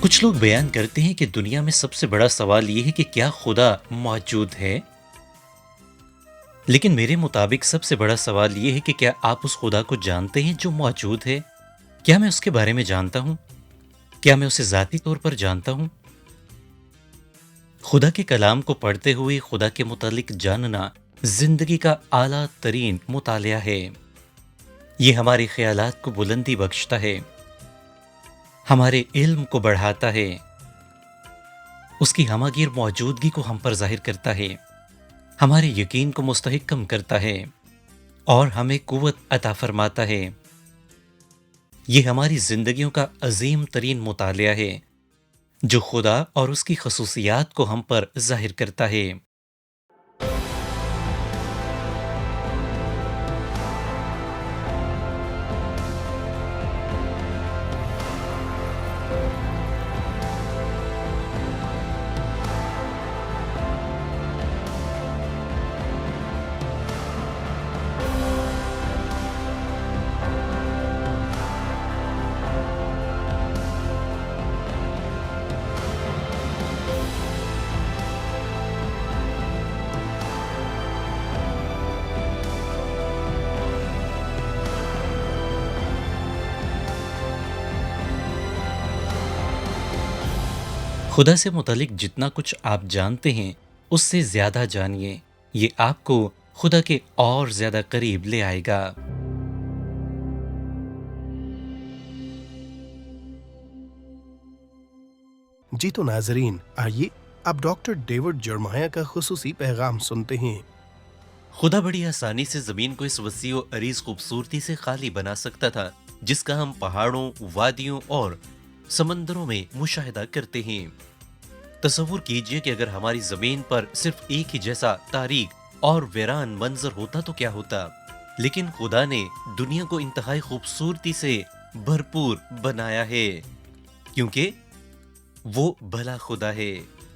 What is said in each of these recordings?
कुछ लोग बयान करते हैं कि दुनिया में सबसे बड़ा सवाल ये है कि क्या खुदा मौजूद है। लेकिन मेरे मुताबिक सबसे बड़ा सवाल ये है कि क्या आप उस खुदा को जानते हैं जो मौजूद है। क्या मैं उसके बारे में जानता हूँ? क्या मैं उसे ज़ाती तौर पर जानता हूँ? खुदा के कलाम को पढ़ते हुए खुदा के मुतालिक जानना जिंदगी का आला तरीन मुतालिया है। ये हमारे ख्यालात को बुलंदी बख्शता है, हमारे इल्म को बढ़ाता है, उसकी हमागिर मौजूदगी को हम पर जाहिर करता है, हमारे यकीन को मुस्तहकम करता है और हमें कुव्वत अता फरमाता है। ये हमारी जिंदगियों का अजीम तरीन मुतालिया है जो खुदा और उसकी खसूसियात को हम पर जाहिर करता है। खुदा से मुतालिक जितना कुछ आप जानते हैं उससे ज्यादा जानिए। ये आपको खुदा के और ज्यादा करीब ले आएगा। जी तो नाजरीन, आइए अब डॉक्टर डेविड जर्माया का खुसूसी पैगाम सुनते हैं। खुदा बड़ी आसानी से जमीन को इस वसी और अरीज खूबसूरती से खाली बना सकता था जिसका हम पहाड़ों, वादियों और समंदरों में मुशाहिदा करते हैं। तसव्वुर कीजिए कि अगर हमारी जमीन पर सिर्फ एक ही जैसा तारीख और वीरान मंजर होता तो क्या होता। लेकिन खुदा ने दुनिया को इंतहाई खूबसूरती से भरपूर बनाया है क्योंकि वो भला खुदा है।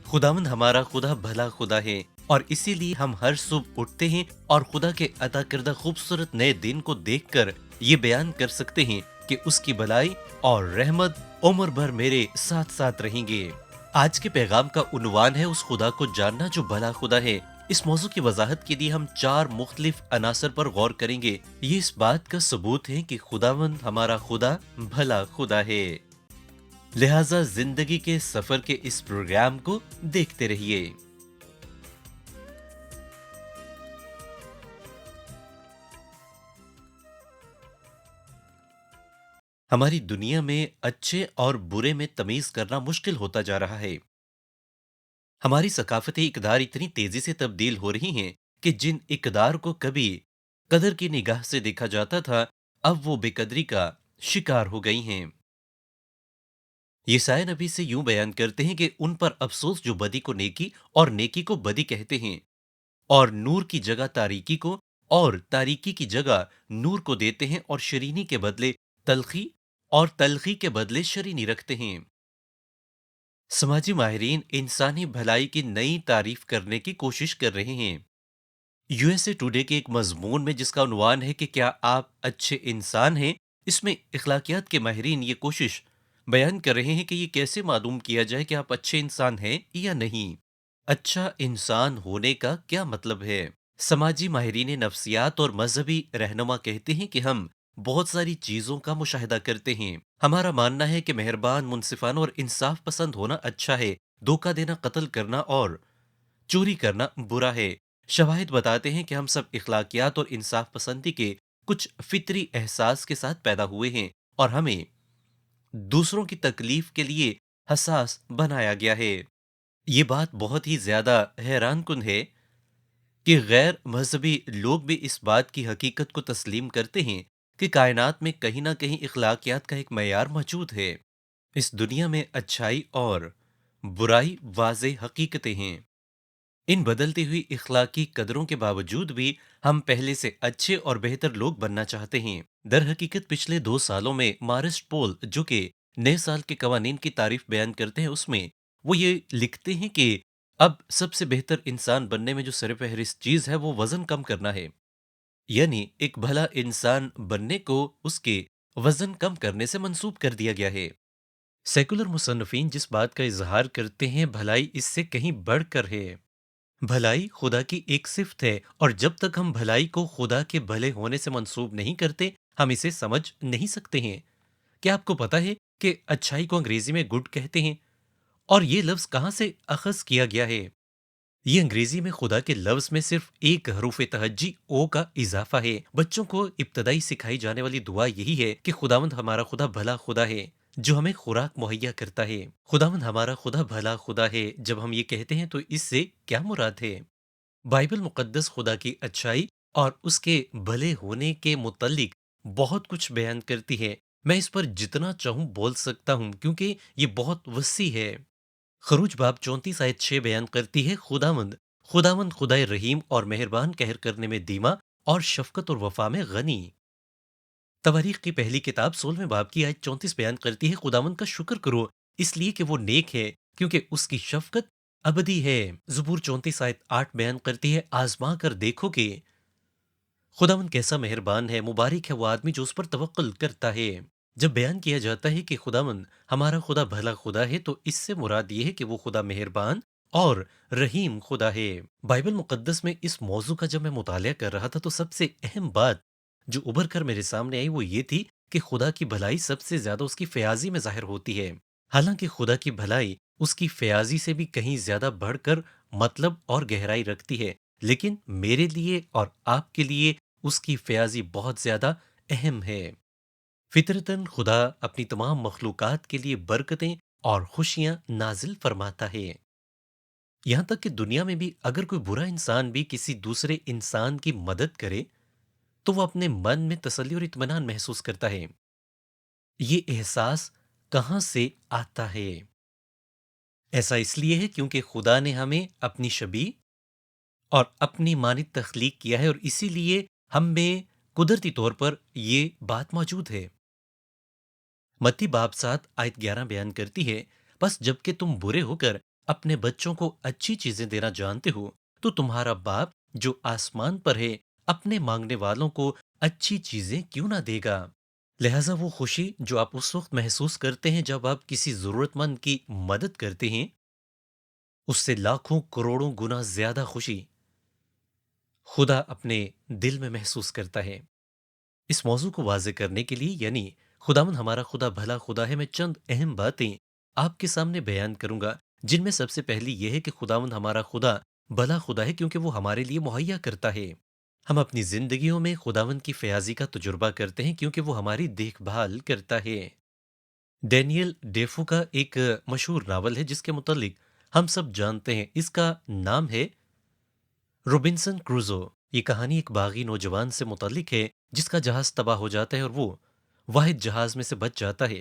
खुदावंद हमारा खुदा भला खुदा है और इसीलिए हम हर सुबह उठते हैं और खुदा के अता करदा खूबसूरत नए दिन को देखकर ये बयान कर सकते हैं कि उसकी भलाई और रहमत उम्र भर मेरे साथ साथ रहेंगे। आज के पैगाम का उन्वान है उस खुदा को जानना जो भला खुदा है। इस मौजू की वजाहत के लिए हम चार मुख्तलिफ अनासर पर गौर करेंगे। ये इस बात का सबूत है कि खुदावंद हमारा खुदा भला खुदा है। लिहाजा जिंदगी के सफर के इस प्रोग्राम को देखते रहिए। हमारी दुनिया में अच्छे और बुरे में तमीज करना मुश्किल होता जा रहा है। हमारी सकाफती इकदार इतनी तेजी से तब्दील हो रही हैं कि जिन इकदार को कभी कदर की निगाह से देखा जाता था अब वो बेकदरी का शिकार हो गई हैं। यसाया नबी से यूं बयान करते हैं कि उन पर अफसोस जो बदी को नेकी और नेकी को बदी कहते हैं और नूर की जगह तारीकी को और तारीकी की जगह नूर को देते हैं और शरीनी के बदले तलखी और तलखी के बदले शरीनी रखते हैं। समाजी माहिरीन इंसानी भलाई की नई तारीफ करने की कोशिश कर रहे हैं। यूएसए टुडे के एक मजमून में जिसका उन्वान है कि क्या आप अच्छे इंसान हैं, इसमें इखलाकियात के माहिरीन ये कोशिश बयान कर रहे हैं कि ये कैसे मालूम किया जाए कि आप अच्छे इंसान हैं या नहीं। अच्छा इंसान होने का क्या मतलब है? समाजी माहिरीन नफ्सियात और मजहबी रहनुमा कहते हैं कि हम बहुत सारी चीजों का मुशाहिदा करते हैं। हमारा मानना है कि मेहरबान, मुनसिफाना और इंसाफ पसंद होना अच्छा है, धोखा देना, कत्ल करना और चोरी करना बुरा है। शवाहिद बताते हैं कि हम सब इखलाकियात और इंसाफ पसंदी के कुछ फितरी एहसास के साथ पैदा हुए हैं और हमें दूसरों की तकलीफ के लिए हसास बनाया गया है। ये बात बहुत ही ज्यादा हैरान कुन है कि गैर मजहबी लोग भी इस बात की हकीकत को तस्लीम करते हैं कि कायनात में कहीं ना कहीं इखलाकियात का एक मयार मौजूद है। इस दुनिया में अच्छाई और बुराई वाज़ेह हकीकतें हैं। इन बदलती हुई इखलाकी कदरों के बावजूद भी हम पहले से अच्छे और बेहतर लोग बनना चाहते हैं। दर हकीकत पिछले 2 सालों में मारिस्ट पोल जो कि नए साल के कवानीन की तारीफ बयान करते हैं उसमें वो ये लिखते हैं कि अब सबसे बेहतर इंसान बनने में जो सरफहरिस्त चीज है वो वजन कम करना है। यानी एक भला इंसान बनने को उसके वजन कम करने से मंसूब कर दिया गया है। سیکولر مصنفین جس بات کا اظہار کرتے ہیں بھلائی اس سے کہیں بڑھ کر ہے۔ بھلائی خدا کی ایک صفت ہے اور جب تک ہم بھلائی کو خدا کے بھلے ہونے سے منسوب نہیں کرتے ہم اسے سمجھ نہیں سکتے ہیں۔ کیا آپ کو پتا ہے کہ اچھائی کو انگریزی میں گڈ کہتے ہیں؟ اور یہ لفظ کہاں سے اخذ کیا گیا ہے؟ یہ انگریزی میں خدا کے لفظ میں صرف ایک حروف تہجی او کا اضافہ ہے۔ بچوں کو ابتدائی سکھائی جانے والی دعا یہی ہے کہ خداوند ہمارا خدا بھلا خدا ہے جو ہمیں خوراک مہیا کرتا ہے۔ خداوند ہمارا خدا بھلا خدا ہے، جب ہم یہ کہتے ہیں تو اس سے کیا مراد ہے؟ بائبل مقدس خدا کی اچھائی اور اس کے بھلے ہونے کے متعلق بہت کچھ بیان کرتی ہے۔ میں اس پر جتنا چاہوں بول سکتا ہوں کیونکہ یہ بہت وسیع ہے۔ خروج باب 34 آیت 6 بیان کرتی ہے خداوند خداوند خدائے رحیم اور مہربان، قہر کرنے میں دیما اور شفقت اور وفا میں غنی۔ تواریخ کی پہلی کتاب 16ویں باب کی آیت 34 بیان کرتی ہے خداوند کا شکر کرو اس لیے کہ وہ نیک ہے کیونکہ اس کی شفقت ابدی ہے۔ زبور 34 آیت 8 بیان کرتی ہے آزما کر دیکھو کہ خداوند کیسا مہربان ہے، مبارک ہے وہ آدمی جو اس پر توکل کرتا ہے۔ جب بیان کیا جاتا ہے کہ خداوند ہمارا خدا بھلا خدا ہے تو اس سے مراد یہ ہے کہ وہ خدا مہربان اور رحیم خدا ہے۔ بائبل مقدس میں اس موضوع کا جب میں مطالعہ کر رہا تھا تو سب سے اہم بات جو ابھر کر میرے سامنے آئی وہ یہ تھی کہ خدا کی بھلائی سب سے زیادہ اس کی فیاضی میں ظاہر ہوتی ہے۔ حالانکہ خدا کی بھلائی اس کی فیاضی سے بھی کہیں زیادہ بڑھ کر مطلب اور گہرائی رکھتی ہے، لیکن میرے لیے اور آپ کے لیے اس کی فیاضی بہت زیادہ اہم ہے۔ فطرتاً خدا اپنی تمام مخلوقات کے لیے برکتیں اور خوشیاں نازل فرماتا ہے۔ یہاں تک کہ دنیا میں بھی اگر کوئی برا انسان بھی کسی دوسرے انسان کی مدد کرے تو وہ اپنے من میں تسلی اور اطمینان محسوس کرتا ہے۔ یہ احساس کہاں سے آتا ہے؟ ایسا اس لیے ہے کیونکہ خدا نے ہمیں اپنی شبیہ اور اپنی مانند تخلیق کیا ہے اور اسی لیے ہم میں قدرتی طور پر یہ بات موجود ہے۔ متی باب 7 آیت 11 بیان کرتی ہے بس جب کہ تم برے ہو کر اپنے بچوں کو اچھی چیزیں دینا جانتے ہو تو تمہارا باپ جو آسمان پر ہے اپنے مانگنے والوں کو اچھی چیزیں کیوں نہ دے گا۔ لہذا وہ خوشی جو آپ اس وقت محسوس کرتے ہیں جب آپ کسی ضرورت مند کی مدد کرتے ہیں اس سے لاکھوں کروڑوں گنا زیادہ خوشی خدا اپنے دل میں محسوس کرتا ہے۔ اس موضوع کو واضح کرنے کے لیے یعنی خداوند ہمارا خدا بھلا خدا ہے میں چند اہم باتیں آپ کے سامنے بیان کروں گا، جن میں سب سے پہلی یہ ہے کہ خداوند ہمارا خدا بھلا خدا ہے کیونکہ وہ ہمارے لیے مہیا کرتا ہے۔ ہم اپنی زندگیوں میں خداوند کی فیاضی کا تجربہ کرتے ہیں کیونکہ وہ ہماری دیکھ بھال کرتا ہے۔ ڈینیل ڈیفو کا ایک مشہور ناول ہے جس کے متعلق ہم سب جانتے ہیں، اس کا نام ہے روبنسن کروزو۔ یہ کہانی ایک باغی نوجوان سے متعلق ہے جس کا جہاز تباہ ہو جاتا ہے اور وہ واحد جہاز میں سے بچ جاتا ہے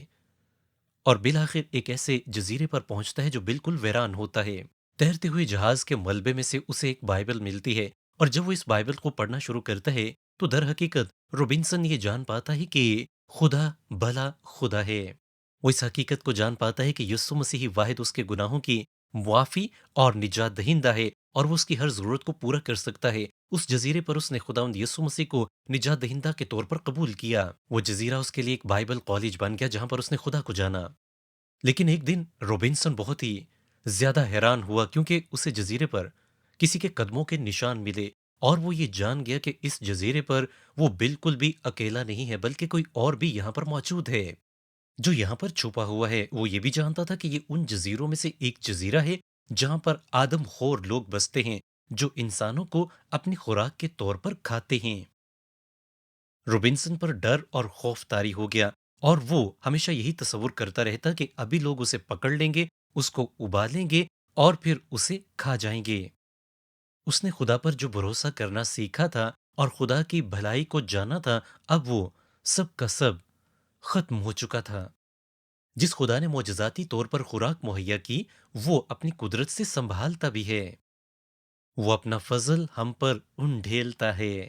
اور بالآخر ایک ایسے جزیرے پر پہنچتا ہے جو بالکل ویران ہوتا ہے۔ تیرتے ہوئے جہاز کے ملبے میں سے اسے ایک بائبل ملتی ہے اور جب وہ اس بائبل کو پڑھنا شروع کرتا ہے تو در حقیقت روبنسن یہ جان پاتا ہے کہ خدا بھلا خدا ہے۔ وہ اس حقیقت کو جان پاتا ہے کہ یسوع مسیح واحد اس کے گناہوں کی معافی اور نجات دہندہ ہے اور وہ اس کی ہر ضرورت کو پورا کر سکتا ہے۔ اس جزیرے پر اس نے خداوند یسوع مسیح کو نجات دہندہ کے طور پر قبول کیا۔ وہ جزیرہ اس کے لیے ایک بائبل کالج بن گیا جہاں پر اس نے خدا کو جانا۔ لیکن ایک دن روبنسن بہت ہی زیادہ حیران ہوا کیونکہ اسے جزیرے پر کسی کے قدموں کے نشان ملے اور وہ یہ جان گیا کہ اس جزیرے پر وہ بالکل بھی اکیلا نہیں ہے بلکہ کوئی اور بھی یہاں پر موجود ہے جو یہاں پر چھپا ہوا ہے۔ وہ یہ بھی جانتا تھا کہ یہ ان جزیروں میں سے ایک جزیرہ ہے جہاں پر آدم خور لوگ بستے ہیں جو انسانوں کو اپنی خوراک کے طور پر کھاتے ہیں۔ روبنسن پر ڈر اور خوف طاری ہو گیا اور وہ ہمیشہ یہی تصور کرتا رہتا کہ ابھی لوگ اسے پکڑ لیں گے، اس کو ابالیں گے اور پھر اسے کھا جائیں گے۔ اس نے خدا پر جو بھروسہ کرنا سیکھا تھا اور خدا کی بھلائی کو جانا تھا اب وہ سب کا سب ختم ہو چکا تھا۔ جس خدا نے معجزاتی طور پر خوراک مہیا کی وہ اپنی قدرت سے سنبھالتا بھی ہے، وہ اپنا فضل ہم پر انڈھیلتا ہے۔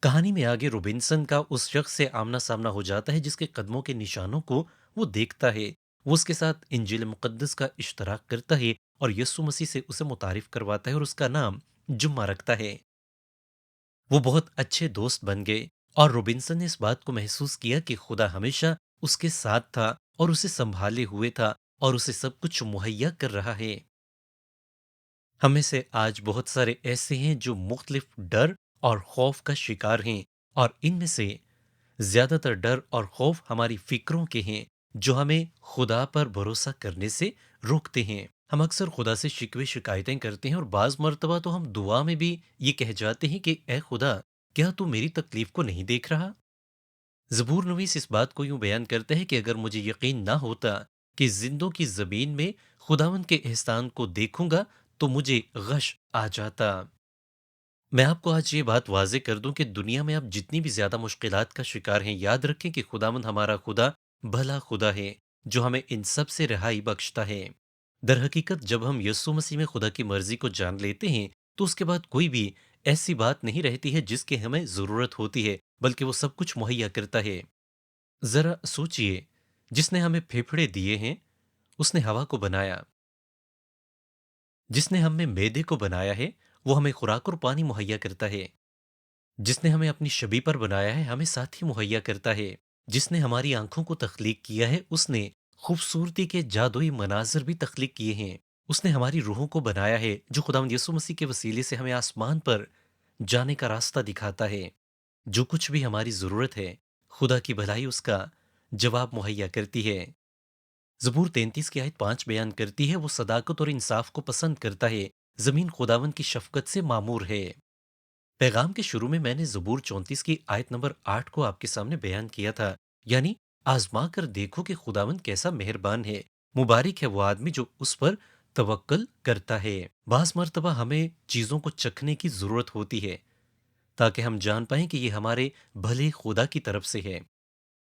کہانی میں آگے روبنسن کا اس شخص سے آمنا سامنا ہو جاتا ہے جس کے قدموں کے نشانوں کو وہ دیکھتا ہے۔ وہ اس کے ساتھ انجیل مقدس کا اشتراک کرتا ہے اور یسوع مسیح سے اسے متعارف کرواتا ہے اور اس کا نام جمعہ رکھتا ہے۔ وہ بہت اچھے دوست بن گئے اور روبنسن نے اس بات کو محسوس کیا کہ خدا ہمیشہ اس کے ساتھ تھا اور اسے संभाले हुए था और उसे सब कुछ मुहैया कर रहा है। हम में से आज बहुत सारे ऐसे हैं जो मुख्तलिफ डर और खौफ का शिकार हैं, और इनमें से ज्यादातर डर और खौफ हमारी फिक्रों के हैं जो हमें खुदा पर भरोसा करने से रोकते हैं। हम अक्सर खुदा से शिकवे शिकायतें करते हैं, और बाज मर्तबा तो हम दुआ में भी ये कह जाते हैं कि ए खुदा, क्या तू मेरी तकलीफ को नहीं देख रहा? ज़बूर नवीस इस बात को यूं बयान करते हैं कि अगर मुझे यकीन ना होता कि जिंदों की ज़मीन में खुदावंद के एहसान को देखूंगा तो मुझे गश आ जाता। मैं आपको आज ये बात वाज़ेह कर दूं कि दुनिया में आप जितनी भी ज़्यादा मुश्किलात का शिकार हैं, याद रखें कि खुदावंद हमारा खुदा भला खुदा है जो हमें इन सब से रिहाई बख्शता है। दर हकीकत जब हम यस्सु मसीह में खुदा की मर्ज़ी को जान लेते हैं तो उसके बाद कोई भी ऐसी बात नहीं रहती है जिसकी हमें ज़रूरत होती है, बल्कि वो सब कुछ मुहैया करता है। ज़रा सोचिए, जिसने हमें फेफड़े दिए हैं, उसने हवा को बनाया। जिसने हम में मैदे को बनाया है, वो हमें खुराक और पानी मुहैया करता है। जिसने हमें अपनी छवि पर बनाया है, हमें साथी मुहैया करता है। जिसने हमारी आंखों को तख्लीक किया है, उसने खूबसूरती के जादुई मनाज़िर भी तख्लीक किए हैं। उसने हमारी रूहों को बनाया है, जो खुदावंद यीशु मसीह के वसीले से हमें आसमान पर जाने का रास्ता दिखाता है। जो कुछ भी हमारी ज़रूरत है, खुदा की भलाई उसका जवाब मुहैया करती है। ज़बूर 33 की आयत 5 बयान करती है, वो सदाकत और इंसाफ को पसंद करता है, ज़मीन खुदावंद की शफ़क़त से मामूर है। पैगाम के शुरू में मैंने ज़बूर 34 की आयत नंबर 8 को आपके सामने बयान किया था, यानी आज़मा कर देखो कि खुदावंद कैसा मेहरबान है, मुबारक है वो आदमी जो उस पर तवक्ल करता है। बाज़ मर्तबा हमें चीज़ों को चखने की ज़रूरत होती है ताकि हम जान पाएं कि ये हमारे भले खुदा की तरफ से है।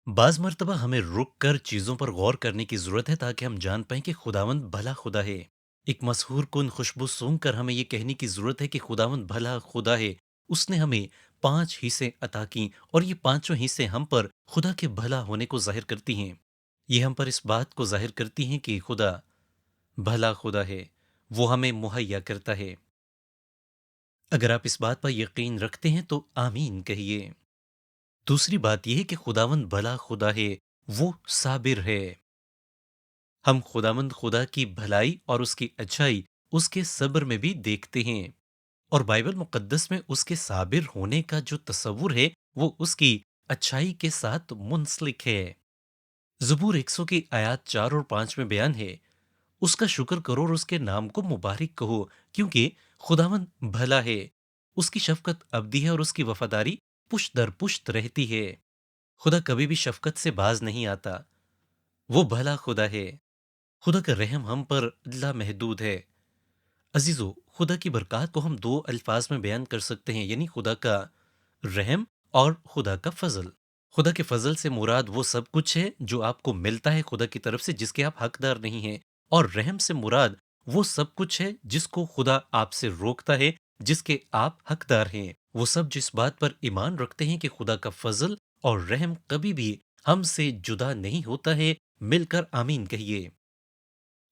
बाज़ मर्तबा हमें रुक कर चीज़ों पर गौर करने की ज़रूरत है ताकि हम जान पाएं कि खुदावंद भला खुदा है। एक मशहूर कुन खुशबू सूंघ कर हमें ये कहने की ज़रूरत है कि खुदावंद भला खुदा है। उसने हमें 5 हिस्से अता की, और ये पांचों हिस्से हम पर खुदा के भला होने को जाहिर करती हैं। ये हम पर इस बात को जाहिर करती हैं कि खुदा भला खुदा है, वो हमें मुहैया करता है। अगर आप इस बात पर यकीन रखते हैं तो आमीन कहिए। दूसरी बात यह है कि खुदावंद भला खुदा है, वो साबिर है। हम खुदावंद खुदा की भलाई और उसकी अच्छाई उसके सब्र में भी देखते हैं, और बाइबल मुकद्दस में उसके साबिर होने का जो तस्वुर है वो उसकी अच्छाई के साथ मुंसलिक है। ज़बूर 100 की आयत 4 और 5 में बयान है, उसका शुक्र करो और उसके नाम को मुबारक कहो, क्योंकि खुदावंद भला है, उसकी शफकत अब्दी है और उसकी वफादारी पुश्त दर पुश्त रहती है। खुदा कभी भी शफकत से बाज नहीं आता, वो भला खुदा है। खुदा का रहम हम पर लामहदूद है। अजीजो, खुदा की बरकत को हम दो अल्फाज में बयान कर सकते हैं, यानी खुदा का रहम और खुदा का फजल। खुदा के फजल से मुराद वो सब कुछ है जो आपको मिलता है खुदा की तरफ से जिसके आप हकदार नहीं हैं, और रहम से मुराद वो सब कुछ है जिसको खुदा आपसे रोकता है, जिसके आप हकदार हैं। वो सब जिस बात पर ईमान रखते हैं कि खुदा का फजल और रहम कभी भी हमसे जुदा नहीं होता है, मिलकर आमीन कहिए।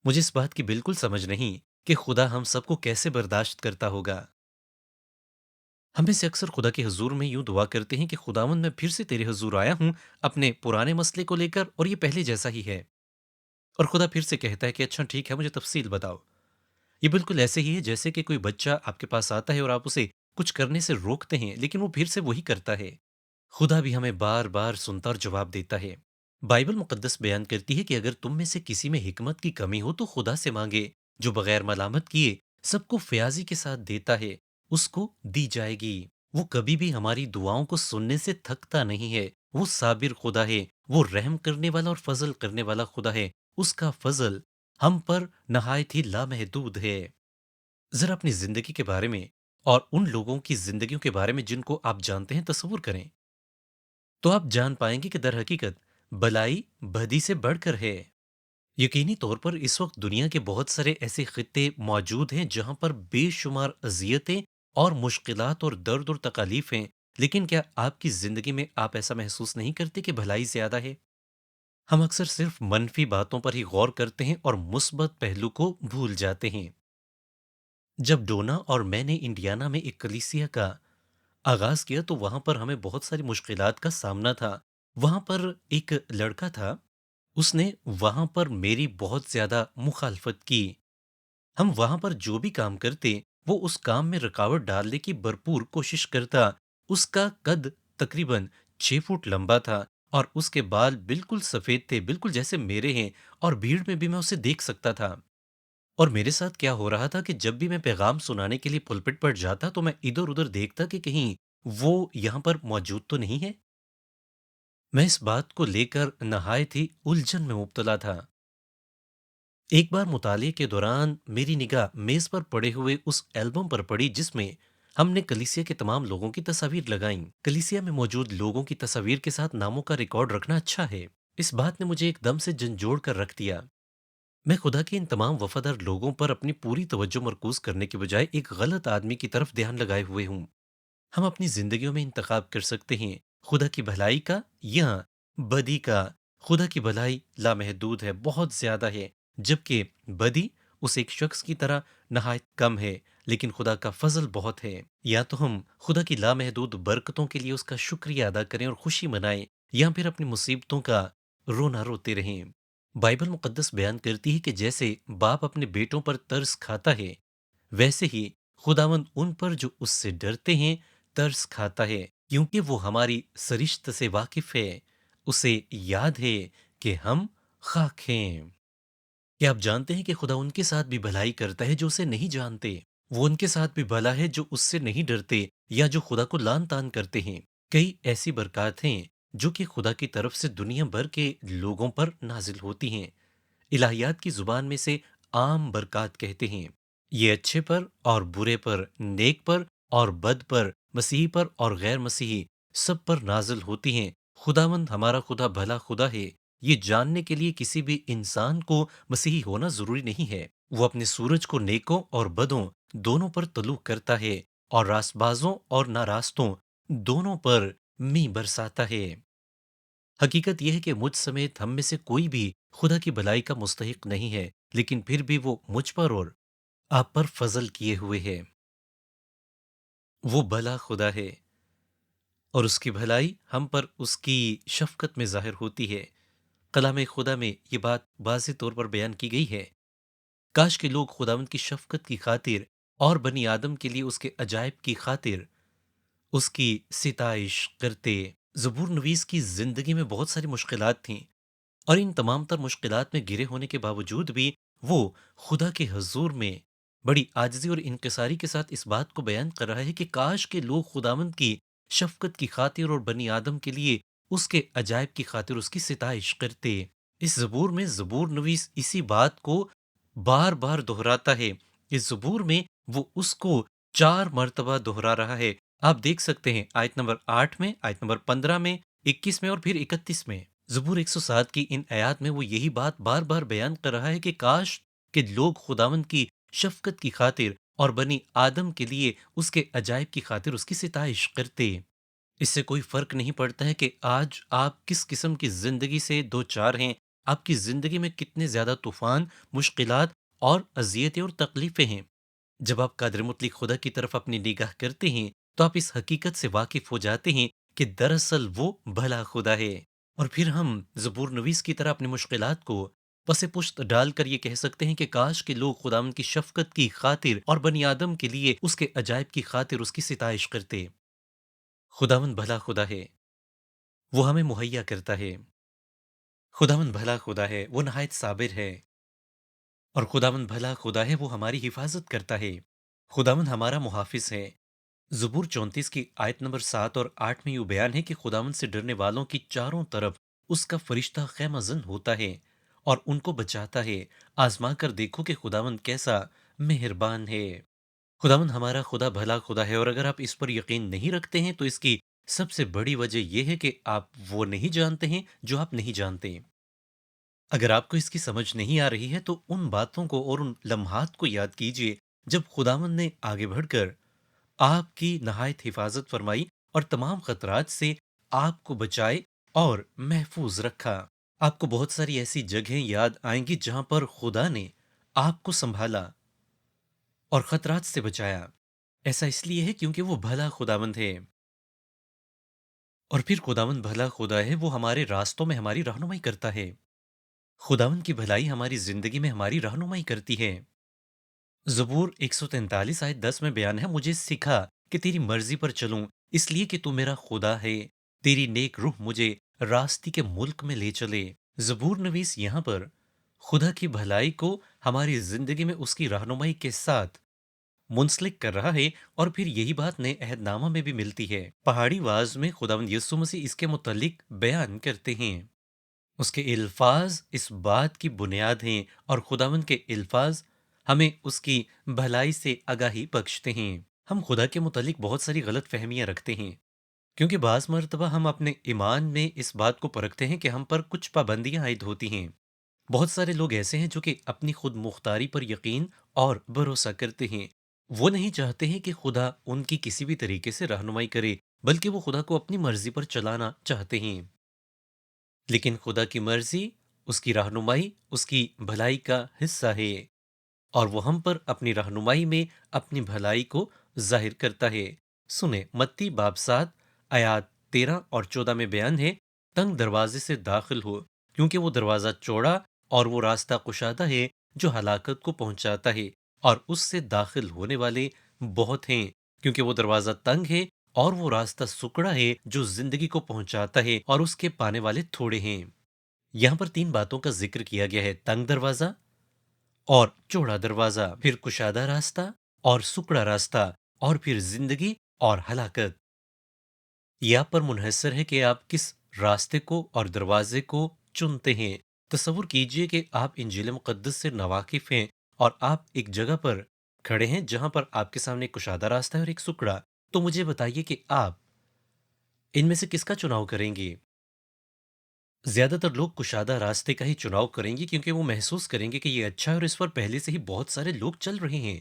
मुझे इस बात की बिल्कुल समझ नहीं कि खुदा हम सबको कैसे बर्दाश्त करता होगा। हम में से अक्सर खुदा के हजूर में यूं दुआ करते हैं कि खुदावंद, मैं फिर से तेरे हजूर आया हूं अपने पुराने मसले को लेकर, और ये पहले जैसा ही है। और खुदा फिर से कहता है कि अच्छा ठीक है, मुझे तफसील बताओ। ये बिल्कुल ऐसे ही है जैसे कि कोई बच्चा आपके पास आता है और आप उसे कुछ करने से रोकते हैं, लेकिन वो फिर से वही करता है। खुदा भी हमें बार बार सुनता और जवाब देता है। बाइबल मुकद्दस बयान करती है कि अगर तुम में से किसी में हिकमत की कमी हो तो खुदा से मांगे, जो बगैर मलामत किए सबको फयाजी के साथ देता है, उसको दी जाएगी। वो कभी भी हमारी दुआओं को सुनने से थकता नहीं है। वो साबिर खुदा है, वो रहम करने वाला और फजल करने वाला खुदा है। उसका फजल हम पर नहायत ही लामहदूद है। जरा अपनी जिंदगी के बारे में और उन लोगों की जिंदगियों के बारे में जिनको आप जानते हैं तस्वुर करें, तो आप जान पाएंगे कि दर हकीकत भलाई बदी से बढ़कर है। यकीनी तौर पर इस वक्त दुनिया के बहुत सारे ऐसे खित्ते मौजूद हैं जहां पर बेशुमार अजियतें और मुश्किलात और दर्द और तकालीफ हैं, लेकिन क्या आपकी जिंदगी में आप ऐसा महसूस नहीं करते कि भलाई ज्यादा है? हम अक्सर सिर्फ मनफी बातों पर ही गौर करते हैं और मुस्बत पहलू को भूल जाते हैं। जब डोना और मैंने इंडियाना में एक कलीसिया का आगाज किया तो वहां पर हमें बहुत सारी मुश्किलात का सामना था। वहां पर एक लड़का था اس نے وہاں پر میری بہت زیادہ مخالفت کی۔ ہم وہاں پر جو بھی کام کرتے، وہ اس کام میں رکاوٹ ڈالنے کی بھرپور کوشش کرتا۔ اس کا قد تقریباً 6 فٹ لمبا تھا اور اس کے بال بالکل سفید تھے، بالکل جیسے میرے ہیں، اور بھیڑ میں بھی میں اسے دیکھ سکتا تھا۔ اور میرے ساتھ کیا ہو رہا تھا کہ جب بھی میں پیغام سنانے کے لیے پلپٹ پر جاتا تو میں ادھر ادھر دیکھتا کہ کہیں وہ یہاں پر موجود تو نہیں ہے۔ میں اس بات کو لے کر نہایت ہی الجھن میں مبتلا تھا۔ ایک بار مطالعے کے دوران میری نگاہ میز پر پڑے ہوئے اس البم پر پڑی جس میں ہم نے کلیسیا کے تمام لوگوں کی تصاویر لگائیں۔ کلیسیا میں موجود لوگوں کی تصاویر کے ساتھ ناموں کا ریکارڈ رکھنا اچھا ہے۔ اس بات نے مجھے ایک دم سے جھنجھوڑ کر رکھ دیا۔ میں خدا کے ان تمام وفادار لوگوں پر اپنی پوری توجہ مرکوز کرنے کے بجائے ایک غلط آدمی کی طرف دھیان لگائے ہوئے ہوں۔ ہم اپنی زندگیوں میں انتخاب کر سکتے ہیں، خدا کی بھلائی کا یا بدی کا۔ خدا کی بھلائی لامحدود ہے، بہت زیادہ ہے، جبکہ بدی اس ایک شخص کی طرح نہایت کم ہے، لیکن خدا کا فضل بہت ہے۔ یا تو ہم خدا کی لامحدود برکتوں کے لیے اس کا شکریہ ادا کریں اور خوشی منائیں، یا پھر اپنی مصیبتوں کا رونا روتے رہیں۔ بائبل مقدس بیان کرتی ہے کہ جیسے باپ اپنے بیٹوں پر ترس کھاتا ہے، ویسے ہی خداوند ان پر جو اس سے ڈرتے ہیں ترس کھاتا ہے، کیونکہ وہ ہماری سرشت سے واقف ہے۔ اسے یاد ہے کہ ہم خاک ہیں۔ کیا آپ جانتے ہیں کہ خدا ان کے ساتھ بھی بھلائی کرتا ہے جو اسے نہیں جانتے؟ وہ ان کے ساتھ بھی بھلا ہے جو اس سے نہیں ڈرتے یا جو خدا کو لان تان کرتے ہیں۔ کئی ایسی برکات ہیں جو کہ خدا کی طرف سے دنیا بھر کے لوگوں پر نازل ہوتی ہیں۔ الہیات کی زبان میں سے عام برکات کہتے ہیں۔ یہ اچھے پر اور برے پر، نیک پر اور بد پر، مسیحی پر اور غیر مسیحی، سب پر نازل ہوتی ہیں۔ خداوند ہمارا خدا بھلا خدا ہے، یہ جاننے کے لیے کسی بھی انسان کو مسیحی ہونا ضروری نہیں ہے۔ وہ اپنے سورج کو نیکوں اور بدوں دونوں پر طلوع کرتا ہے اور راست بازوں اور ناراستوں دونوں پر می برساتا ہے۔ حقیقت یہ ہے کہ مجھ سمیت ہم میں سے کوئی بھی خدا کی بھلائی کا مستحق نہیں ہے، لیکن پھر بھی وہ مجھ پر اور آپ پر فضل کیے ہوئے ہے۔ وہ بھلا خدا ہے اور اس کی بھلائی ہم پر اس کی شفقت میں ظاہر ہوتی ہے۔ کلام خدا میں یہ بات واضح طور پر بیان کی گئی ہے۔ کاش کے لوگ خداوند کی شفقت کی خاطر اور بنی آدم کے لیے اس کے عجائب کی خاطر اس کی ستائش کرتے۔ زبور نویس کی زندگی میں بہت ساری مشکلات تھیں، اور ان تمام تر مشکلات میں گھرے ہونے کے باوجود بھی وہ خدا کے حضور میں بڑی عاجزی اور انکساری کے ساتھ اس بات کو بیان کر رہا ہے کہ کاش کے لوگ خداوند کی شفقت کی خاطر اور بنی آدم کے لیے اس کے عجائب کی خاطر اس کی ستائش کرتے۔ اس زبور میں زبور نویس اسی بات کو بار بار دہراتا ہے۔ اس زبور میں وہ اس کو 4 مرتبہ دہرا رہا ہے۔ آپ دیکھ سکتے ہیں آیت نمبر 8 میں، آیت نمبر 15 میں، 21 میں اور پھر 31 میں۔ زبور 107 کی ان آیات میں وہ یہی بات بار بار بیان کر رہا ہے کہ کاش کہ لوگ خداوند کی شفقت کی خاطر اور بنی آدم کے لیے اس کے عجائب کی خاطر اس کی ستائش کرتے۔ اس سے کوئی فرق نہیں پڑتا ہے کہ آج آپ کس قسم کی زندگی سے دو چار ہیں، آپ کی زندگی میں کتنے زیادہ طوفان، مشکلات اور اذیتیں اور تکلیفیں ہیں۔ جب آپ قادر مطلق خدا کی طرف اپنی نگاہ کرتے ہیں تو آپ اس حقیقت سے واقف ہو جاتے ہیں کہ دراصل وہ بھلا خدا ہے۔ اور پھر ہم زبور نویس کی طرح اپنی مشکلات کو پس پشت ڈال کر یہ کہہ سکتے ہیں کہ کاش کے لوگ خداوند کی شفقت کی خاطر اور بنی آدم کے لیے اس کے عجائب کی خاطر اس کی ستائش کرتے۔ خداوند بھلا خدا ہے، وہ ہمیں مہیا کرتا ہے۔ خداوند بھلا خدا ہے، وہ نہایت صابر ہے، اور خداوند بھلا خدا ہے، وہ ہماری حفاظت کرتا ہے۔ خداوند ہمارا محافظ ہے۔ زبور 34 کی آیت نمبر 7 اور 8 میں یوں بیان ہے کہ خداوند سے ڈرنے والوں کی چاروں طرف اس کا فرشتہ خیمہ زن ہوتا ہے اور ان کو بچاتا ہے۔ آزما کر دیکھو کہ خداوند کیسا مہربان ہے۔ خداوند ہمارا خدا بھلا خدا ہے، اور اگر آپ اس پر یقین نہیں رکھتے ہیں تو اس کی سب سے بڑی وجہ یہ ہے کہ آپ وہ نہیں جانتے ہیں جو آپ نہیں جانتے۔ اگر آپ کو اس کی سمجھ نہیں آ رہی ہے تو ان باتوں کو اور ان لمحات کو یاد کیجئے جب خداوند نے آگے بڑھ کر آپ کی نہایت حفاظت فرمائی اور تمام خطرات سے آپ کو بچائے اور محفوظ رکھا۔ آپ کو بہت ساری ایسی جگہیں یاد آئیں گی جہاں پر خدا نے آپ کو سنبھالا اور خطرات سے بچایا۔ ایسا اس لیے ہے کیونکہ وہ بھلا خداوند ہے، اور پھر خداوند بھلا خدا ہے، وہ ہمارے راستوں میں ہماری رہنمائی کرتا ہے۔ खुदावन की भलाई हमारी जिंदगी में हमारी रहनुमाई करती है। ज़बूर 143 आयत 10 में बयान है, मुझे सिखा कि तेरी मर्जी पर चलूं, इसलिए कि तू मेरा खुदा है। तेरी नेक रूह मुझे रास्ते के मुल्क में ले चले। ज़बूर नवीस यहाँ पर खुदा की भलाई को हमारी जिंदगी में उसकी रहनुमाई के साथ मुंसलिक कर रहा है, और फिर यही बात नए अहदनामा में भी मिलती है। पहाड़ी वाज में खुदावंद यीशु मसीह इसके मुतल्लिक बयान करते हैं। उसके अल्फाज इस बात की बुनियाद हैं, और खुदावंद के अल्फाज हमें उसकी भलाई से आगाही बख्शते हैं। हम खुदा के मुतालिक बहुत सारी गलत फहमियाँ रखते हैं, क्योंकि बाज़ मर्तबा हम अपने ईमान में इस बात को परखते हैं कि हम पर कुछ पाबंदियाँ आयद होती हैं। बहुत सारे लोग ऐसे हैं जो कि अपनी खुद मुख्तारी पर यकीन और भरोसा करते हैं। वो नहीं चाहते हैं कि खुदा उनकी किसी भी तरीके से रहनुमाई करे, बल्कि वो खुदा को अपनी मर्जी पर चलाना चाहते हैं। लेकिन खुदा की मर्जी, उसकी रहनुमाई, उसकी भलाई का हिस्सा है, और वो हम पर अपनी रहनुमाई में अपनी भलाई को जाहिर करता है। सुने मत्ती बाब 7 आयात 13 और 14 में बयान है, तंग दरवाजे से दाखिल हो, क्योंकि वो दरवाज़ा चौड़ा और वो रास्ता कुशादा है जो हलाकत को पहुंचाता है, और उससे दाखिल होने वाले बहुत हैं। क्योंकि वो दरवाज़ा तंग है और वो रास्ता सुकड़ा है जो जिंदगी को पहुंचाता है, और उसके पाने वाले थोड़े हैं। यहाँ पर तीन बातों का जिक्र किया गया है, तंग दरवाज़ा और चौड़ा दरवाजा, फिर कुशादा रास्ता और सुकड़ा रास्ता, और फिर जिंदगी और हलाकत। ये आप पर मुनहसर है कि आप किस रास्ते को और दरवाजे को चुनते हैं। तसव्वुर कीजिए कि आप इंजील मुक़द्दस से नावाकिफ हैं, और आप एक जगह पर खड़े हैं जहां पर आपके सामने एक कुशादा रास्ता है और एक सुकड़ा। तो मुझे बताइए कि आप इनमें से किसका चुनाव करेंगे? ज्यादातर लोग कुशादा रास्ते का ही चुनाव करेंगे, क्योंकि वो महसूस करेंगे कि ये अच्छा है और इस पर पहले से ही बहुत सारे लोग चल रहे हैं,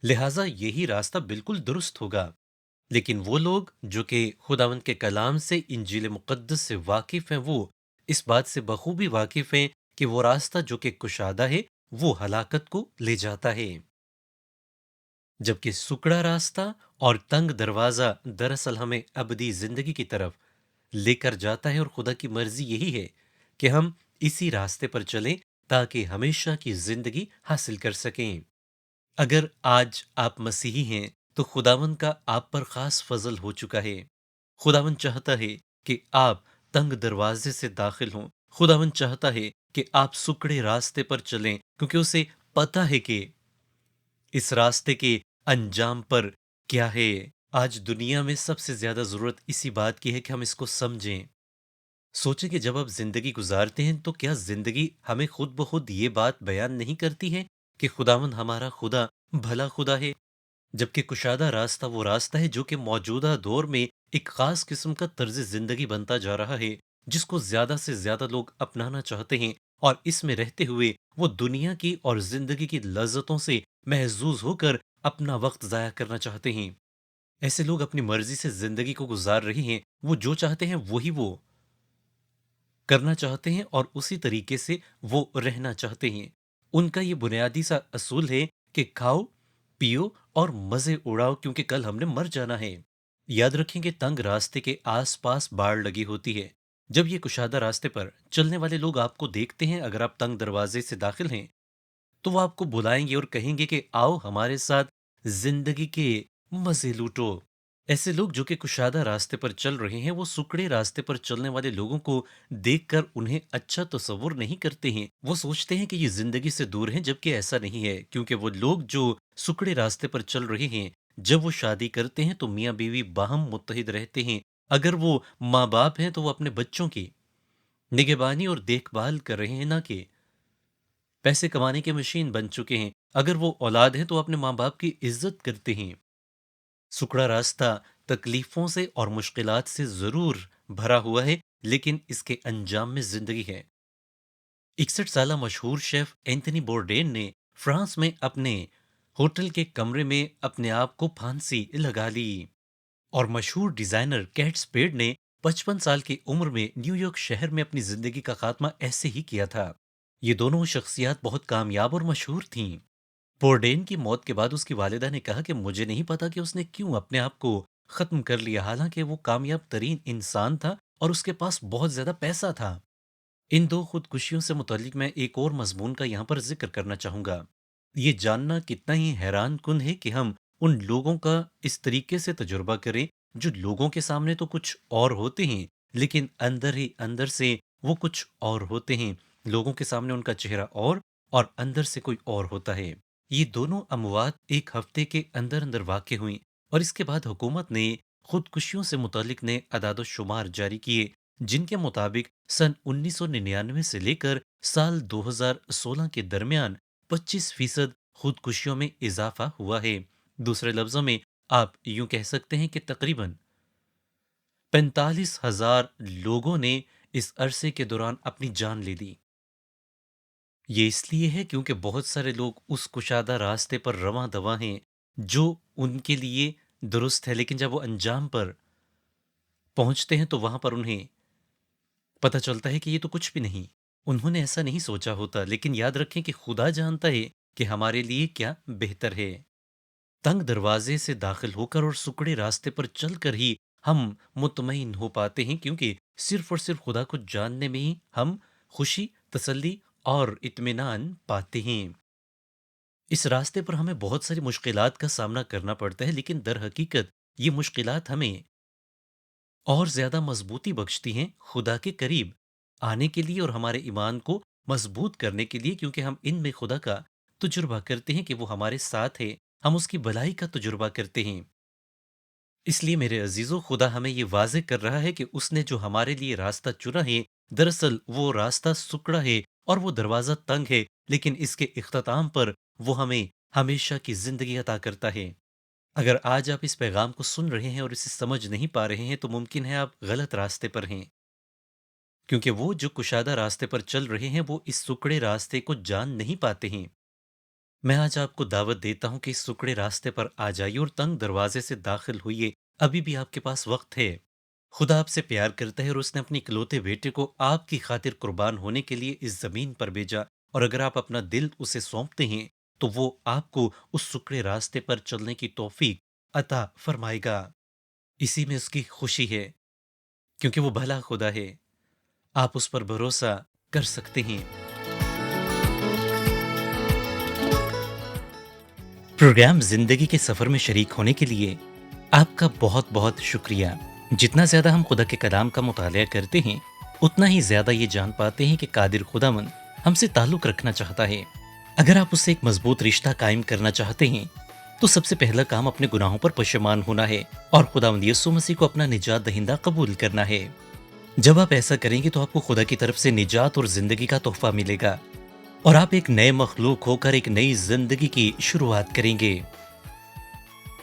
लिहाजा यही रास्ता बिल्कुल दुरुस्त होगा। लेकिन वो लोग जो कि खुदावंद के कलाम से, इंजील मुक़द्दस से वाकिफ हैं, वो इस बात से बखूबी वाकिफ हैं कि वो रास्ता जो कि कुशादा है वो हलाकत को ले जाता है, जबकि सुकड़ा रास्ता और तंग दरवाजा दरअसल हमें अबदी जिंदगी की तरफ लेकर जाता है। और खुदा की मर्जी यही है कि हम इसी रास्ते पर चलें, ताकि हमेशा की जिंदगी हासिल कर सकें। अगर आज आप मसीही हैं, तो खुदावंद का आप पर खास फजल हो चुका है। खुदावंद चाहता है कि आप तंग दरवाजे से दाखिल हों। खुदावंद चाहता है कि आप सुकड़े रास्ते पर चलें, क्योंकि उसे पता है कि इस रास्ते के अंजाम पर क्या है। आज दुनिया में सबसे ज्यादा जरूरत इसी बात की है कि हम इसको समझें। सोचें कि जब आप जिंदगी गुजारते हैं, तो क्या जिंदगी हमें खुद ब खुद ये बात बयान नहीं करती है कि खुदावंद हमारा खुदा भला खुदा है? जबकि कुशादा रास्ता वो रास्ता है जो कि मौजूदा दौर में एक खास किस्म का तर्ज जिंदगी बनता जा रहा है, जिसको ज्यादा से ज्यादा लोग अपनाना चाहते हैं, और इसमें रहते हुए वो दुनिया की और जिंदगी की लज्जतों से महजूज होकर अपना वक्त जाया करना चाहते हैं। ऐसे लोग अपनी मर्जी से जिंदगी को गुजार रहे हैं, वो जो चाहते हैं वही वो करना चाहते हैं, और उसी तरीके से वो रहना चाहते हैं। उनका ये बुनियादी सा असूल है कि खाओ, पियो और मजे उड़ाओ, क्योंकि कल हमने मर जाना है। याद रखें कि तंग रास्ते के आसपास बाड़ लगी होती है। जब ये कुशादा रास्ते पर चलने वाले लोग आपको देखते हैं, अगर आप तंग दरवाजे से दाखिल हैं, तो वो आपको बुलाएंगे और कहेंगे कि आओ हमारे साथ जिंदगी के मजे लूटो। ऐसे लोग जो कि कुशादा रास्ते पर चल रहे हैं, वो सुकड़े रास्ते पर चलने वाले लोगों को देखकर उन्हें अच्छा तसव्वुर नहीं करते हैं। वो सोचते हैं कि ये जिंदगी से दूर हैं, जबकि ऐसा नहीं है। क्योंकि वो लोग जो सुकड़े रास्ते पर चल रहे हैं, जब वो शादी करते हैं तो मियाँ बीवी बाहम मुत्तहिद रहते हैं। अगर वो माँ बाप हैं, तो वो अपने बच्चों की निगहबानी और देखभाल कर रहे हैं, ना कि पैसे कमाने की मशीन बन चुके हैं। अगर वो औलाद हैं, तो अपने माँ बाप की इज्जत करते हैं। सुकड़ा रास्ता तकलीफों से और मुश्किलात से जरूर भरा हुआ है, लेकिन इसके अंजाम में जिंदगी है। 61 साल मशहूर शेफ एंथनी बोर्डेन ने फ्रांस में अपने होटल के कमरे में अपने आप को फांसी लगा ली। और मशहूर डिजाइनर कैट स्पेड ने 55 साल की उम्र में न्यूयॉर्क शहर में अपनी जिंदगी का खात्मा ऐसे ही किया था। ये दोनों शख्सियात बहुत कामयाब और मशहूर थीं। बोर्डेन की मौत के बाद उसकी वालिदा ने कहा कि मुझे नहीं पता कि उसने क्यों अपने आप को खत्म कर लिया, हालांकि वो कामयाब तरीन इंसान था और उसके पास बहुत ज्यादा पैसा था। ان دو خودکشیوں سے متعلق میں ایک اور مضمون کا یہاں پر ذکر کرنا چاہوں گا۔ یہ جاننا کتنا ہی حیران کن ہے کہ ہم ان لوگوں کا اس طریقے سے تجربہ کریں جو لوگوں کے سامنے تو کچھ اور ہوتے ہیں، لیکن اندر ہی اندر سے وہ کچھ اور ہوتے ہیں۔ لوگوں کے سامنے ان کا چہرہ اور اندر سے کوئی اور ہوتا ہے۔ یہ دونوں اموات ایک ہفتے کے اندر اندر واقع ہوئیں، اور اس کے بعد حکومت نے خودکشیوں سے متعلق نئے اعداد و شمار جاری کیے، جن کے مطابق سن 1999 سے لے کر سال 2016 کے درمیان 25% خودکشیوں میں اضافہ ہوا ہے۔ دوسرے لفظوں میں آپ یوں کہہ سکتے ہیں کہ تقریباً 45,000 لوگوں نے اس عرصے کے دوران اپنی جان لے لی۔ یہ اس لیے ہے کیونکہ بہت سارے لوگ اس کشادہ راستے پر رواں دواں ہیں جو ان کے لیے درست ہے، لیکن جب وہ انجام پر پہنچتے ہیں تو وہاں پر انہیں پتہ چلتا ہے کہ یہ تو کچھ بھی نہیں، انہوں نے ایسا نہیں سوچا ہوتا۔ لیکن یاد رکھیں کہ خدا جانتا ہے کہ ہمارے لیے کیا بہتر ہے۔ تنگ دروازے سے داخل ہو کر اور سکڑے راستے پر چل کر ہی ہم مطمئن ہو پاتے ہیں، کیونکہ صرف اور صرف خدا کو جاننے میں ہی ہم خوشی، تسلی اور اطمینان پاتے ہیں۔ اس راستے پر ہمیں بہت ساری مشکلات کا سامنا کرنا پڑتا ہے، لیکن در حقیقت یہ مشکلات ہمیں اور زیادہ مضبوطی بخشتی ہیں خدا کے قریب آنے کے لیے اور ہمارے ایمان کو مضبوط کرنے کے لیے، کیونکہ ہم ان میں خدا کا تجربہ کرتے ہیں کہ وہ ہمارے ساتھ ہے، ہم اس کی بھلائی کا تجربہ کرتے ہیں۔ اس لیے میرے عزیزو، خدا ہمیں یہ واضح کر رہا ہے کہ اس نے جو ہمارے لیے راستہ چنا ہے، دراصل وہ راستہ سکڑا ہے اور وہ دروازہ تنگ ہے، لیکن اس کے اختتام پر وہ ہمیں ہمیشہ کی زندگی عطا کرتا ہے۔ اگر آج آپ اس پیغام کو سن رہے ہیں اور اسے سمجھ نہیں پا رہے ہیں تو ممکن ہے آپ غلط راستے پر ہیں، کیونکہ وہ جو کشادہ راستے پر چل رہے ہیں وہ اس سکڑے راستے کو جان نہیں پاتے ہیں۔ میں آج آپ کو دعوت دیتا ہوں کہ اس سکڑے راستے پر آ جائیے اور تنگ دروازے سے داخل ہوئیے، ابھی بھی آپ کے پاس وقت ہے۔ خدا آپ سے پیار کرتا ہے اور اس نے اپنے اکلوتے بیٹے کو آپ کی خاطر قربان ہونے کے لیے اس زمین پر بھیجا، اور اگر آپ اپنا دل اسے سونپتے ہیں تو وہ آپ کو اس سکڑے راستے پر چلنے کی توفیق عطا فرمائے گا۔ اسی میں اس کی خوشی ہے، کیونکہ وہ بھلا خدا ہے۔ آپ اس پر بھروسہ کر سکتے ہیں۔ پروگرام زندگی کے سفر میں شریک ہونے کے لیے آپ کا بہت بہت شکریہ۔ جتنا زیادہ ہم خدا کے کلام کا مطالعہ کرتے ہیں، اتنا ہی زیادہ یہ جان پاتے ہیں کہ قادر خداوند ہم سے تعلق رکھنا چاہتا ہے۔ اگر آپ اس سے ایک مضبوط رشتہ قائم کرنا چاہتے ہیں تو سب سے پہلا کام اپنے گناہوں پر پشیمان ہونا ہے اور خداوند یسوع مسیح کو اپنا نجات دہندہ قبول کرنا ہے۔ جب آپ ایسا کریں گے تو آپ کو خدا کی طرف سے نجات اور زندگی کا تحفہ ملے گا، اور آپ ایک نئے مخلوق ہو کر ایک نئی زندگی کی شروعات کریں گے۔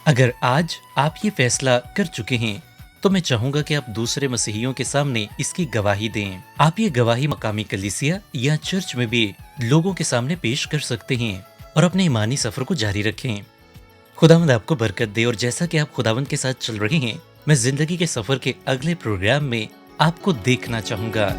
اگر آج آپ یہ فیصلہ کر چکے ہیں تو میں چاہوں گا کہ آپ دوسرے مسیحیوں کے سامنے اس کی گواہی دیں۔ آپ یہ گواہی مقامی کلیسیا یا چرچ میں بھی لوگوں کے سامنے پیش کر سکتے ہیں اور اپنے ایمانی سفر کو جاری رکھیں۔ خداوند آپ کو برکت دے، اور جیسا کہ آپ خداوند کے ساتھ چل رہے ہیں، میں زندگی کے سفر کے اگلے پروگرام میں آپ کو دیکھنا چاہوں گا۔